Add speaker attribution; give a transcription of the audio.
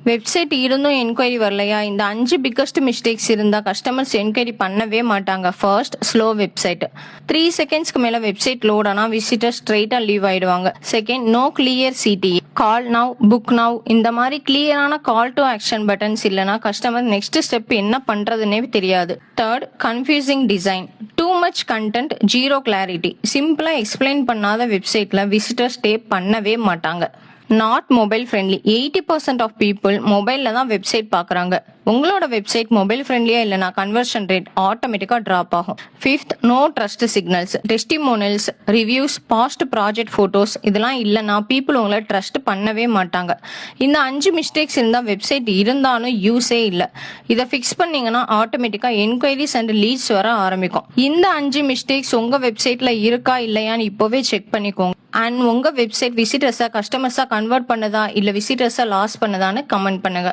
Speaker 1: Website இருந்தும் enquiry வரலையா? இந்த 5 பிக்கஸ்ட் மிஸ்டேக்ஸ் இருந்தா கஸ்டமர்ஸ் என்கொயரி பண்ணவே மாட்டாங்க. First, slow website. 3 செகண்ட்ஸ்க்கு மேல வெப்சைட் லோட் ஆனா விசிட்டர் ஸ்ட்ரெயிட்டா லீவ் ஆயிடுவாங்க. Second, no clear CTA. Call now, book now இந்த மாதிரி கிளியரான கால் டு ஆக்ஷன் பட்டன்ஸ் இல்லனா கஸ்டமர் நெக்ஸ்ட் ஸ்டெப் என்ன பண்றதுன்னே தெரியாது. Third, confusing design. Too much content, zero clarity. சிம்பிளா எக்ஸ்பிளைன் பண்ணாத வெப்சைட்ல விசிட்டர் ஸ்டே பண்ணவே மாட்டாங்க. Not mobile friendly. 80% of people மொபைல்ல தான் வெப்சைட் பார்க்குறாங்க. உங்களோட வெப்சைட் மொபைல் ஃப்ரெண்ட்லியா இல்லைனா கன்வர்ஷன் ரேட் ஆட்டோமேட்டிக்காக ட்ராப் ஆகும். Fifth, no trust signals. Testimonials, reviews, past project photos இதெல்லாம் இல்லைனா பீப்புள் உங்களை ட்ரஸ்ட் பண்ணவே மாட்டாங்க. இந்த 5 மிஸ்டேக்ஸ் இருந்தால் வெப்சைட் இருந்தாலும் யூஸே இல்லை. இதை ஃபிக்ஸ் பண்ணீங்கன்னா ஆட்டோமேட்டிக்காக என்கொயரிஸ் அண்ட் லீட்ஸ் வர ஆரம்பிக்கும். இந்த 5 மிஸ்டேக்ஸ் உங்கள் வெப்சைட்டில் இருக்கா இல்லையான்னு இப்போவே செக் பண்ணிக்கோங்க. அண்ட் உங்க வெப்சைட் விசிட்டர்ஸை கஸ்டமர்ஸா கன்வெர்ட் பண்ணுதா இல்ல விசிட்டர்ஸை லாஸ் பண்ணுதான்னு கமெண்ட் பண்ணுங்க.